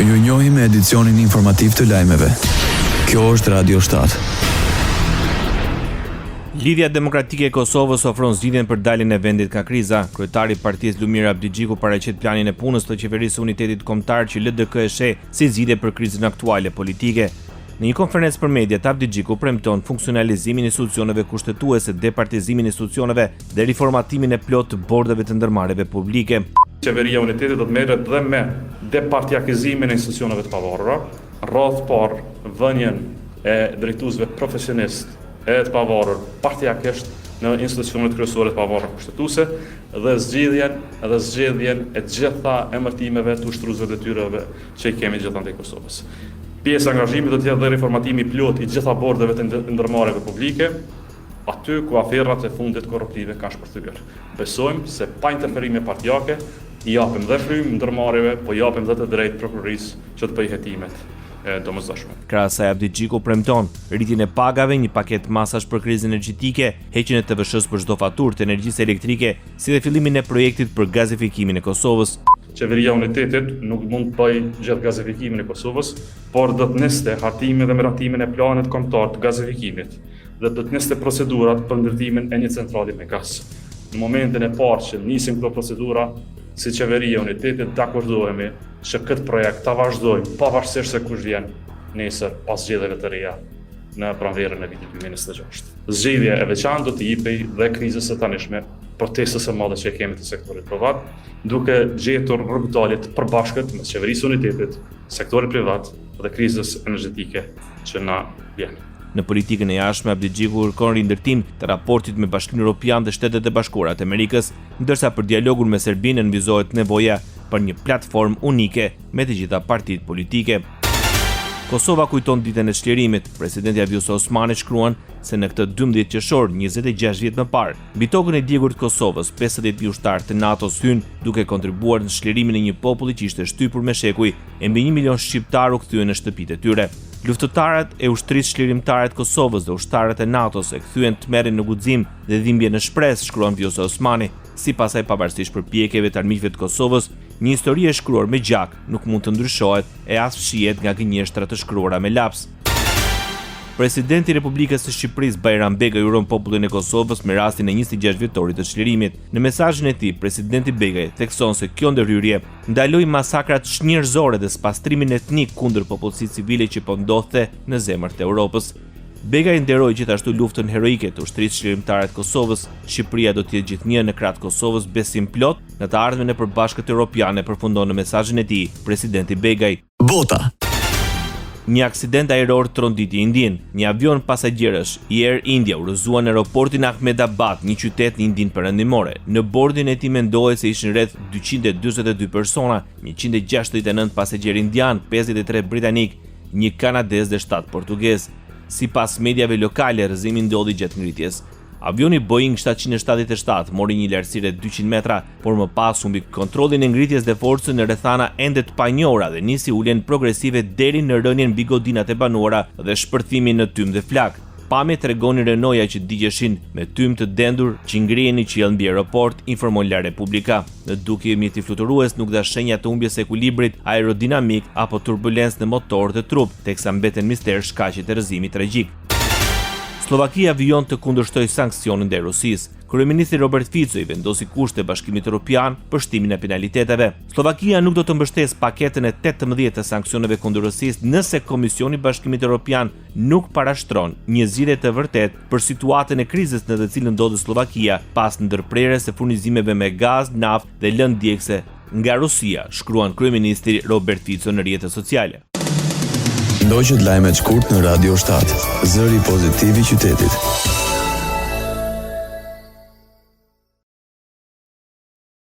Ju njohim me edicionin informativ të lajmeve. Kjo është Radio 7. Lidhja Demokratike e Kosovës ofron zgjidhjen për daljen e vendit nga kriza. Kryetari i Partisë Lumir Abdigjiku paraqet planin e punës të Qeverisë së Unitetit Kombëtar që LDK e sheh si zgjidhje për krizën aktuale politike. Në një konferencë për media, Abdigjiku premton funksionalizimin e institucioneve kushtetuese, departizimin e institucioneve dhe riformatimin e plotë të bordeve të ndërmarrjeve publike. Qeveria e Unitetit do të merret dhe me departiakizimin e institucioneve të pavarura, rreth parë vënien e drejtuesve profesionist e të pavarur partiakisht në institucionet kryesore të pavarura kushtetuese dhe zgjedhjen e gjitha emërtimeve të ushtruesve detyrave që i kemi gjithandaj Kosovës. Pjesë angazhimit do të jetë dhe riformatimi plot i gjitha bordeve të ndërmarrjeve publike, aty ku aferrat e fundit korruptive kanë shpërthyer. Besojmë se pa interferime partijake i japim dhe frymë ndërmarrjeve, po japim dhe të drejtë prokurorisë që të bëjë hetimet e domosdoshme. Krahas asaj, Abdigjiku premton rritjen e pagave, një paketë masash për krizën energjetike, heqjen e TVSH-s për çdo faturë të energjisë elektrike, si dhe fillimin e projektit për gazifikimin e Kosovës. Qeveria e Unitetit nuk mund të bëjë gjithë gazifikimin e Kosovës, por do të niste hartimin dhe miratimin e planit kombëtar të gazifikimit dhe do të niste procedurat për ndërtimin e një centrali me gaz. Në momentin e parë që nisim këto procedura, si Qeveria e Unitetit dakordohemi që këtë projekt ta vazhdojmë pavarësisht se kush vjen nesër pas zgjedhjeve të reja në pranverën e vitit 2026. Zgjedhja e veçantë do të jepej dhe krizës së tanishme, protestës së madhe që kemi të sektorit privat, duke gjetur rrugdalje të përbashkët mes Qeverisë së Unitetit, sektorit privat dhe krizës energjetike që na vjen. Në politikën e jashtme, Abdigjiku kërkon rindërtim të raportit me Bashkimin Evropian dhe Shtetet e Bashkuara të Amerikës, ndërsa për dialogun me Serbinë nënvizohet nevoja për një platformë unike me të gjitha partitë politike. Kosova kujton ditën e çlirimit. Presidenti Vjosa Osmani shkruan se në këtë 12 qershor, 26 vjet më parë, mbi tokën e djegur të Kosovës, 50.000 ushtarë të NATO-s hynë duke kontribuar në çlirimin e një populli që ishte shtypur me shekuj e mbi 1 milion shqiptar u kthyen në shtëpitë e tyre. Luftëtarët e ushtrisë çlirimtare të Kosovës dhe ushtarët e NATO-s e kthyen të merren në guxim dhe dhimbje në shpresë, shkruan Vjosa Osmani. Sipas saj, pavarësisht përpjekjeve të armiqve të Kosovës, një histori e shkruar me gjak nuk mund të ndryshohet e as fshihet nga gënjeshtra të shkruara me laps. Presidenti i Republikës së Shqipërisë Bajram Begaj uron popullin e Kosovës me rastin e 26 vjetorit të çlirimit. Në mesazhin e tij, presidenti Begaj thekson se kjo ndërhyrje ndaloi masakrat njerëzore dhe spastrimin etnik kundër popullsisë civile që po ndodhte në zemër të Europës. Begaj nderoi gjithashtu luftën heroike të ushtrisë çlirimtare të Kosovës. Shqipëria do të jetë gjithnjë në krah të Kosovës, besim plot në të ardhmen e përbashkët europiane, përfundon në mesazhin e tij presidenti Begaj. Bota. Një aksident ajror tronditi Indin. Një avion pasagjerësh i Air India u rrëzua në aeroportin Ahmedabad, një qytet në Indinë Perëndimore. Në bordin e tij mendohet se ishin rreth 242 persona, 169 pasagjerë indian, 53 britanik, një kanadez dhe 7 portugez. Sipas mediave lokale, rrëzimi ndodhi gjatë ngritjes. Avioni Boeing 777 mori një lartësire 200 metra, por më pas humbi kontrollin e ngritjes dhe forcën në rrethana ende të panjohura dhe nisi uljen progresive deri në rënien mbi godinat e banuara dhe shpërthimin në tym dhe flak. Pamjet tregonin Renaultja që digjeshin me tym të dendur që ngriheni qiell mbi aeroport, informon La Repubblica. Në dukje mjeti fluturues nuk dha shenja të humbjes së ekuilibrit aerodinamik apo turbulencë në motor të trup, teksa mbeten mister shkaqjet e rrëzimit tragjik. Slovakia vijon të kundërshtoj sanksionin ndaj Rusisë. Kryeministri Robert Fico i vendosi kushte Bashkimit Evropian për shtimin e penalitetetve. Slovakia nuk do të mbështesë paketën e 18 të sanksioneve kundër Rusisë nëse Komisioni i Bashkimit Evropian nuk parashtron një zgjidhje të vërtetë për situatën e krizës në të cilën ndodhet Slovakia pas ndërprerjes së furnizimeve me gaz, naftë dhe lëndë djegëse nga Rusia, shkruan kryeministri Robert Fico në rrjetet sociale. Ndoqët lajmet shkurt në Radio 7, zëri pozitiv i qytetit.